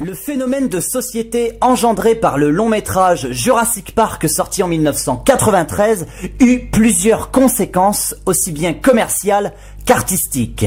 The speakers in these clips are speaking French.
Le phénomène de société engendré par le long métrage Jurassic Park sorti en 1993 eut plusieurs conséquences aussi bien commerciales qu'artistiques.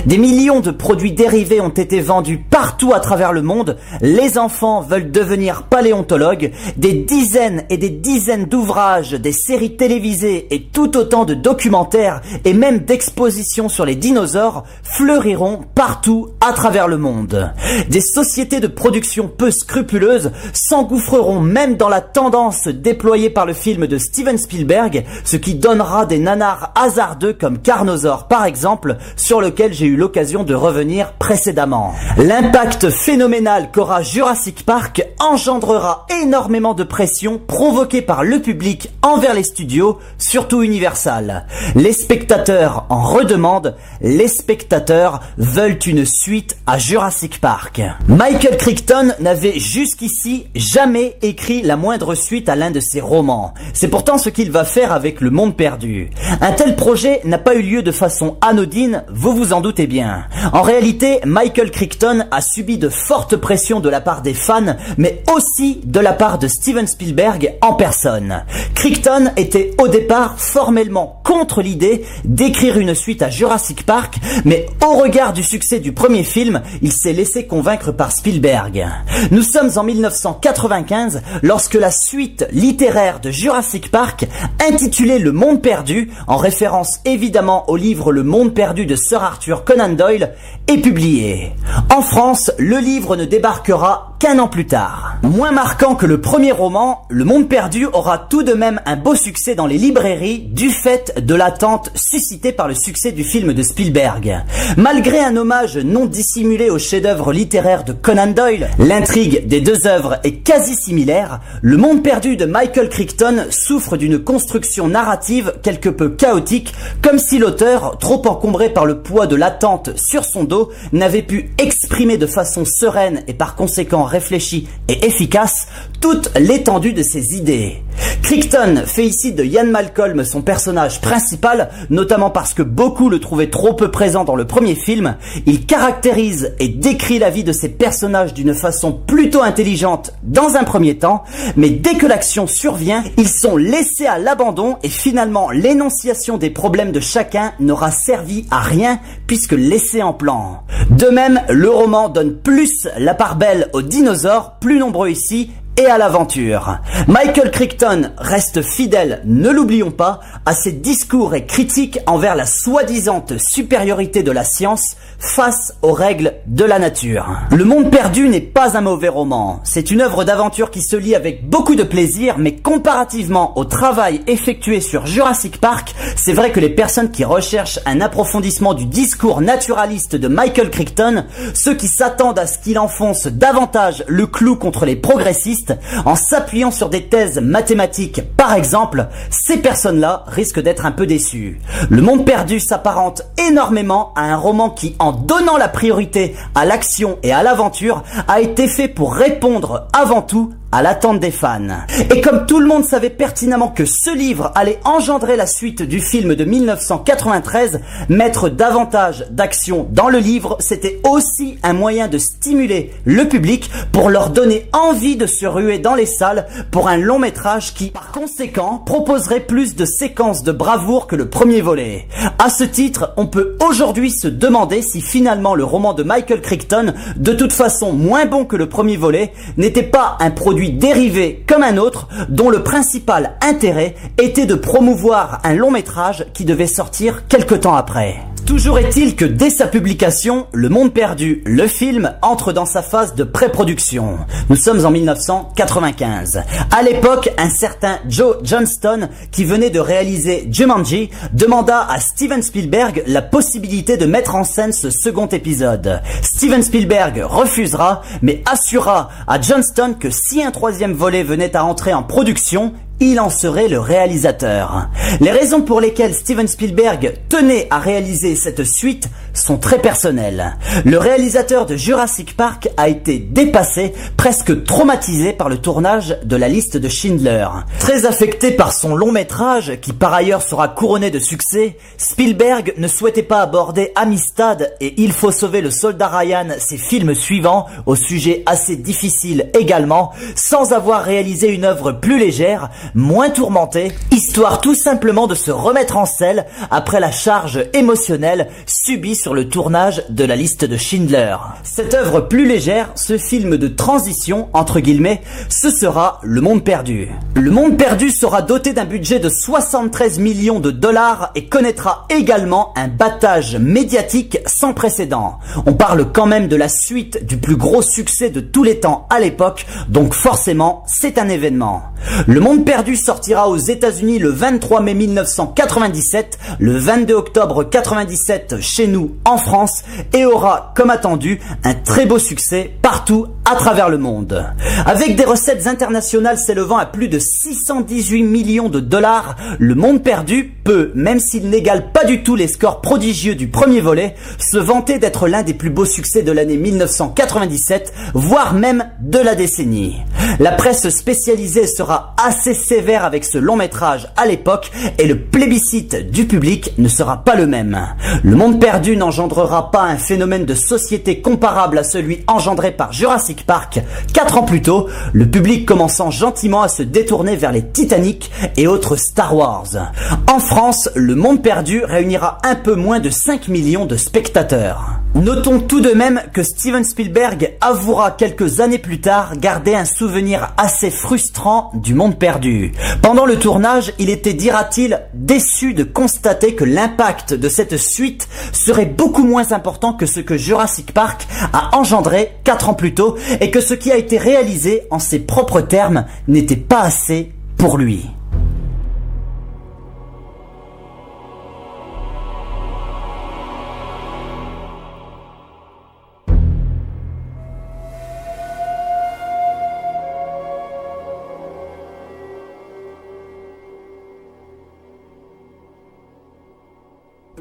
Des millions de produits dérivés ont été vendus partout à travers le monde, les enfants veulent devenir paléontologues, des dizaines et des dizaines d'ouvrages, des séries télévisées et tout autant de documentaires et même d'expositions sur les dinosaures fleuriront partout à travers le monde. Des sociétés de production peu scrupuleuses s'engouffreront même dans la tendance déployée par le film de Steven Spielberg, ce qui donnera des nanars hasardeux comme Carnosaur par exemple, sur lequel j'ai eu l'occasion de revenir précédemment. L'impact phénoménal qu'aura Jurassic Park engendrera énormément de pression provoquée par le public envers les studios, surtout Universal. Les spectateurs en redemandent, les spectateurs veulent une suite à Jurassic Park. Michael Crichton n'avait jusqu'ici jamais écrit la moindre suite à l'un de ses romans. C'est pourtant ce qu'il va faire avec Le Monde Perdu. Un tel projet n'a pas eu lieu de façon anodine, vous vous en doutez bien. En réalité, Michael Crichton a subi de fortes pressions de la part des fans, mais aussi de la part de Steven Spielberg en personne. Crichton était au départ formellement contre l'idée d'écrire une suite à Jurassic Park, mais au regard du succès du premier film, il s'est laissé convaincre par Spielberg. Nous sommes en 1995 lorsque la suite littéraire de Jurassic Park, intitulée Le Monde Perdu, en référence évidemment au livre Le Monde Perdu de Sir Arthur Conan Doyle, est publiée. En France, le livre ne débarquera qu'un an plus tard. Moins marquant que le premier roman, Le Monde Perdu aura tout de même un beau succès dans les librairies du fait de l'attente suscitée par le succès du film de Spielberg. Malgré un hommage non dissimulé au chef-d'œuvre littéraire de Conan Doyle, l'intrigue des deux œuvres est quasi similaire. Le Monde Perdu de Michael Crichton souffre d'une construction narrative quelque peu chaotique, comme si l'auteur, trop encombré par le poids de l'attente sur son dos, n'avait pu exprimer de façon sereine et par conséquent réfléchie et efficace toute l'étendue de ses idées. Crichton fait ici de Ian Malcolm son personnage principal, notamment parce que beaucoup le trouvaient trop peu présent dans le premier film. Il caractérise et décrit la vie de ses personnages d'une façon plutôt intelligente dans un premier temps, mais dès que l'action survient, ils sont laissés à l'abandon et finalement l'énonciation des problèmes de chacun n'aura servi à rien puisque laissé en plan. De même, le roman donne plus la part belle aux dinosaures, plus nombreux ici, et à l'aventure. Michael Crichton reste fidèle, ne l'oublions pas, à ses discours et critiques envers la soi-disant supériorité de la science face aux règles de la nature. Le Monde Perdu n'est pas un mauvais roman. C'est une œuvre d'aventure qui se lit avec beaucoup de plaisir, mais comparativement au travail effectué sur Jurassic Park, c'est vrai que les personnes qui recherchent un approfondissement du discours naturaliste de Michael Crichton, ceux qui s'attendent à ce qu'il enfonce davantage le clou contre les progressistes, en s'appuyant sur des thèses mathématiques par exemple, ces personnes-là risquent d'être un peu déçues. Le Monde Perdu s'apparente énormément à un roman qui, en donnant la priorité à l'action et à l'aventure, a été fait pour répondre avant tout à l'attente des fans. Et comme tout le monde savait pertinemment que ce livre allait engendrer la suite du film de 1993, mettre davantage d'action dans le livre, c'était aussi un moyen de stimuler le public pour leur donner envie de se ruer dans les salles pour un long métrage qui, par conséquent, proposerait plus de séquences de bravoure que le premier volet. À ce titre, on peut aujourd'hui se demander si finalement le roman de Michael Crichton, de toute façon moins bon que le premier volet, n'était pas un produit dérivé comme un autre dont le principal intérêt était de promouvoir un long métrage qui devait sortir quelque temps après. Toujours est-il que dès sa publication, Le Monde Perdu, le film, entre dans sa phase de pré-production. Nous sommes en 1995. À l'époque, un certain Joe Johnston, qui venait de réaliser Jumanji, demanda à Steven Spielberg la possibilité de mettre en scène ce second épisode. Steven Spielberg refusera, mais assurera à Johnston que si un troisième volet venait à entrer en production, il en serait le réalisateur. Les raisons pour lesquelles Steven Spielberg tenait à réaliser cette suite sont très personnels. Le réalisateur de Jurassic Park a été dépassé, presque traumatisé par le tournage de la liste de Schindler. Très affecté par son long métrage, qui par ailleurs sera couronné de succès, Spielberg ne souhaitait pas aborder Amistad et Il faut sauver le soldat Ryan, ses films suivants, au sujet assez difficile également, sans avoir réalisé une œuvre plus légère, moins tourmentée, histoire tout simplement de se remettre en selle après la charge émotionnelle subie sur le tournage de la liste de Schindler. Cette œuvre plus légère, ce film de transition, entre guillemets, ce sera Le Monde Perdu. Le Monde Perdu sera doté d'un budget de 73 millions de dollars et connaîtra également un battage médiatique sans précédent. On parle quand même de la suite du plus gros succès de tous les temps à l'époque, donc forcément c'est un événement. Le Monde Perdu sortira aux États-Unis le 23 mai 1997, le 22 octobre 97 chez nous en France et aura, comme attendu, un très beau succès partout à travers le monde. Avec des recettes internationales s'élevant à plus de 618 millions de dollars, Le Monde Perdu peut, même s'il n'égale pas du tout les scores prodigieux du premier volet, se vanter d'être l'un des plus beaux succès de l'année 1997, voire même de la décennie. La presse spécialisée sera assez sévère avec ce long métrage à l'époque et le plébiscite du public ne sera pas le même. Le Monde Perdu n'engendrera pas un phénomène de société comparable à celui engendré par Jurassic Park 4 ans plus tôt, le public commençant gentiment à se détourner vers les Titanic et autres Star Wars. En France, Le Monde Perdu réunira un peu moins de 5 millions de spectateurs. Notons tout de même que Steven Spielberg avouera quelques années plus tard garder un souvenir assez frustrant du Monde Perdu. Pendant le tournage, il était, dira-t-il, déçu de constater que l'impact de cette suite serait beaucoup moins important que ce que Jurassic Park a engendré 4 ans plus tôt et que ce qui a été réalisé en ses propres termes n'était pas assez pour lui.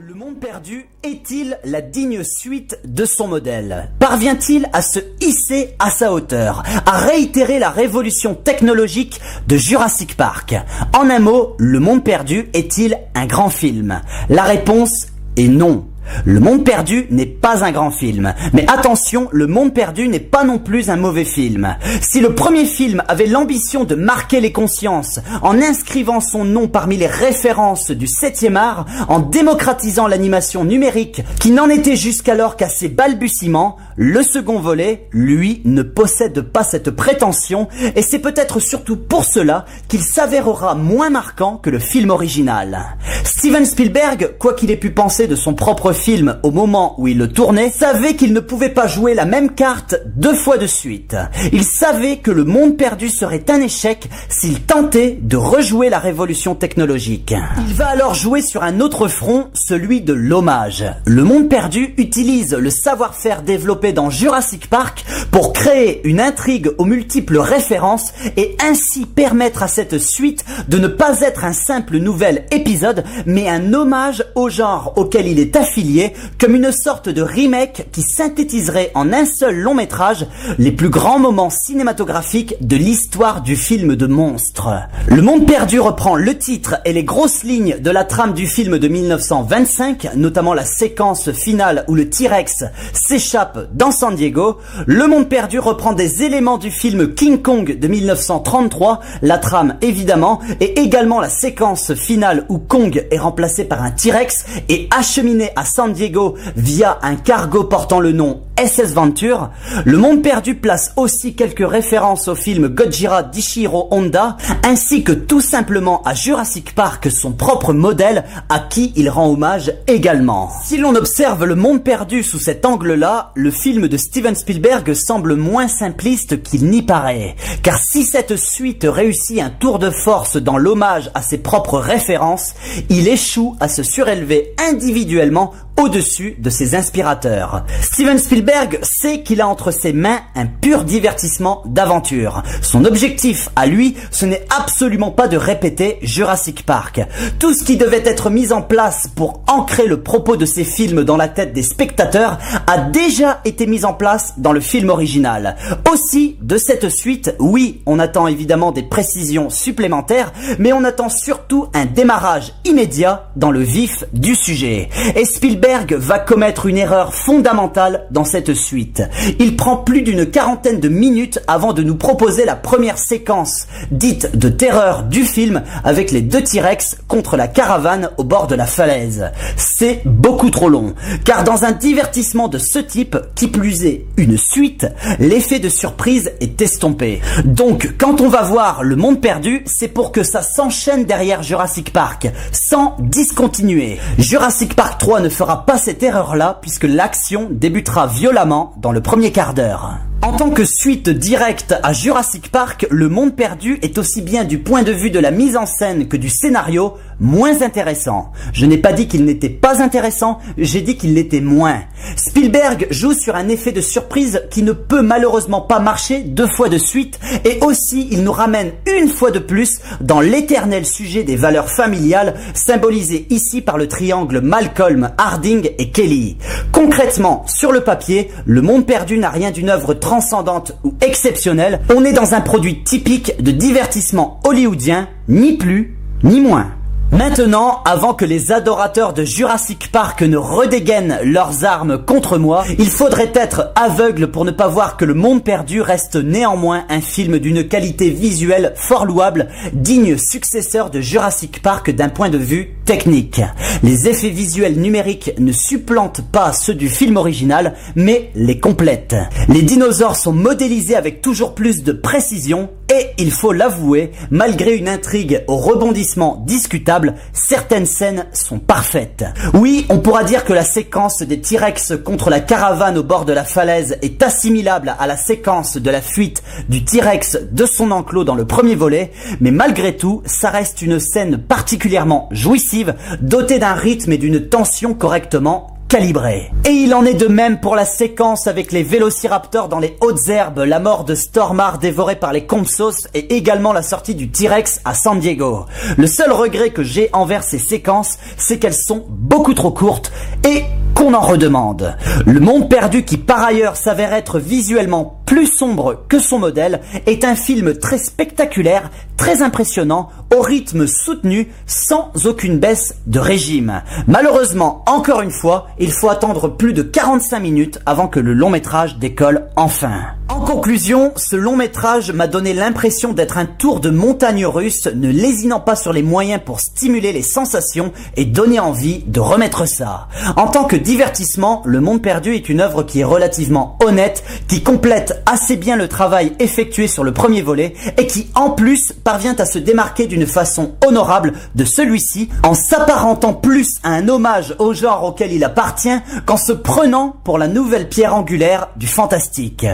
Le Monde Perdu est-il la digne suite de son modèle? Parvient-il à se hisser à sa hauteur, à réitérer la révolution technologique de Jurassic Park? En un mot, Le Monde Perdu est-il un grand film? La réponse est non. Le Monde Perdu n'est pas un grand film. Mais attention, Le Monde Perdu n'est pas non plus un mauvais film. Si le premier film avait l'ambition de marquer les consciences en inscrivant son nom parmi les références du 7e art, en démocratisant l'animation numérique qui n'en était jusqu'alors qu'à ses balbutiements, le second volet, lui, ne possède pas cette prétention et c'est peut-être surtout pour cela qu'il s'avérera moins marquant que le film original. Steven Spielberg, quoi qu'il ait pu penser de son propre film au moment où il le tournait, savait qu'il ne pouvait pas jouer la même carte 2 fois de suite. Il savait que Le Monde Perdu serait un échec s'il tentait de rejouer la révolution technologique. Il va alors jouer sur un autre front, celui de l'hommage. Le Monde Perdu utilise le savoir-faire développé dans Jurassic Park pour créer une intrigue aux multiples références et ainsi permettre à cette suite de ne pas être un simple nouvel épisode, mais un hommage au genre auquel il est affilié, comme une sorte de remake qui synthétiserait en un seul long métrage les plus grands moments cinématographiques de l'histoire du film de monstres. Le Monde Perdu reprend le titre et les grosses lignes de la trame du film de 1925, notamment la séquence finale où le T-Rex s'échappe dans San Diego. Le Monde Perdu reprend des éléments du film King Kong de 1933, la trame évidemment, et également la séquence finale où Kong est remplacé par un T-Rex et acheminé à San Diego via un cargo portant le nom SS Venture. Le Monde Perdu place aussi quelques références au film Gojira d'Ichiro Honda, ainsi que tout simplement à Jurassic Park, son propre modèle, à qui il rend hommage également. Si l'on observe Le Monde Perdu sous cet angle-là, le film de Steven Spielberg semble moins simpliste qu'il n'y paraît. Car si cette suite réussit un tour de force dans l'hommage à ses propres références, il échoue à se surélever individuellement au-dessus de ses inspirateurs. Steven Spielberg sait qu'il a entre ses mains un pur divertissement d'aventure. Son objectif à lui, ce n'est absolument pas de répéter Jurassic Park. Tout ce qui devait être mis en place pour ancrer le propos de ces films dans la tête des spectateurs a déjà été mis en place dans le film original. Aussi, de cette suite, oui, on attend évidemment des précisions supplémentaires, mais on attend surtout un démarrage immédiat dans le vif du sujet. Et Spielberg va commettre une erreur fondamentale dans cette suite. Il prend plus d'une quarantaine de minutes avant de nous proposer la première séquence dite de terreur du film avec les deux T-Rex contre la caravane au bord de la falaise. C'est beaucoup trop long, car dans un divertissement de ce type, qui plus est une suite, l'effet de surprise est estompé. Donc quand on va voir Le Monde Perdu, c'est pour que ça s'enchaîne derrière Jurassic Park, sans discontinuer. Jurassic Park 3 ne fera pas cette erreur-là, puisque l'action débutera violemment dans le premier quart d'heure. En tant que suite directe à Jurassic Park, Le Monde Perdu est aussi bien du point de vue de la mise en scène que du scénario moins intéressant. Je n'ai pas dit qu'il n'était pas intéressant, j'ai dit qu'il l'était moins. Spielberg joue sur un effet de surprise qui ne peut malheureusement pas marcher deux fois de suite, et aussi il nous ramène une fois de plus dans l'éternel sujet des valeurs familiales, symbolisé ici par le triangle Malcolm, Harding et Kelly. Concrètement, sur le papier, Le Monde Perdu n'a rien d'une œuvre transcendante ou exceptionnelle. On est dans un produit typique de divertissement hollywoodien, ni plus ni moins. Maintenant, avant que les adorateurs de Jurassic Park ne redégainent leurs armes contre moi, il faudrait être aveugle pour ne pas voir que Le Monde Perdu reste néanmoins un film d'une qualité visuelle fort louable, digne successeur de Jurassic Park d'un point de vue technique. Les effets visuels numériques ne supplantent pas ceux du film original, mais les complètent. Les dinosaures sont modélisés avec toujours plus de précision et, il faut l'avouer, malgré une intrigue au rebondissement discutable, certaines scènes sont parfaites. Oui, on pourra dire que la séquence des T-Rex contre la caravane au bord de la falaise est assimilable à la séquence de la fuite du T-Rex de son enclos dans le premier volet, mais malgré tout, ça reste une scène particulièrement jouissive, dotée d'un rythme et d'une tension correctement calibré. Et il en est de même pour la séquence avec les vélociraptors dans les hautes herbes, la mort de Stormar dévoré par les Compsos et également la sortie du T-Rex à San Diego. Le seul regret que j'ai envers ces séquences, c'est qu'elles sont beaucoup trop courtes et qu'on en redemande. Le Monde Perdu, qui par ailleurs s'avère être visuellement plus sombre que son modèle, est un film très spectaculaire, très impressionnant, au rythme soutenu, sans aucune baisse de régime. Malheureusement, encore une fois, il faut attendre plus de 45 minutes avant que le long métrage décolle enfin. En conclusion, ce long métrage m'a donné l'impression d'être un tour de montagne russe, ne lésinant pas sur les moyens pour stimuler les sensations et donner envie de remettre ça. En tant que divertissement, Le Monde Perdu est une œuvre qui est relativement honnête, qui complète assez bien le travail effectué sur le premier volet et qui en plus parvient à se démarquer d'une façon honorable de celui-ci en s'apparentant plus à un hommage au genre auquel il appartient qu'en se prenant pour la nouvelle pierre angulaire du fantastique.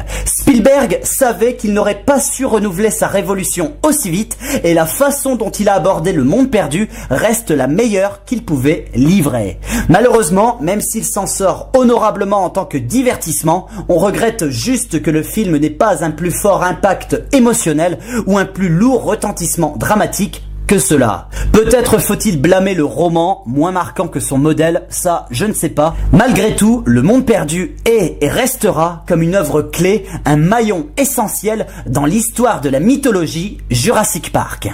Spielberg savait qu'il n'aurait pas su renouveler sa révolution aussi vite et la façon dont il a abordé Le Monde Perdu reste la meilleure qu'il pouvait livrer. Malheureusement, même s'il s'en sort honorablement en tant que divertissement, on regrette juste que le film n'ait pas un plus fort impact émotionnel ou un plus lourd retentissement dramatique que cela. Peut-être faut-il blâmer le roman, moins marquant que son modèle, ça je ne sais pas. Malgré tout, Le Monde Perdu est et restera comme une œuvre clé, un maillon essentiel dans l'histoire de la mythologie Jurassic Park.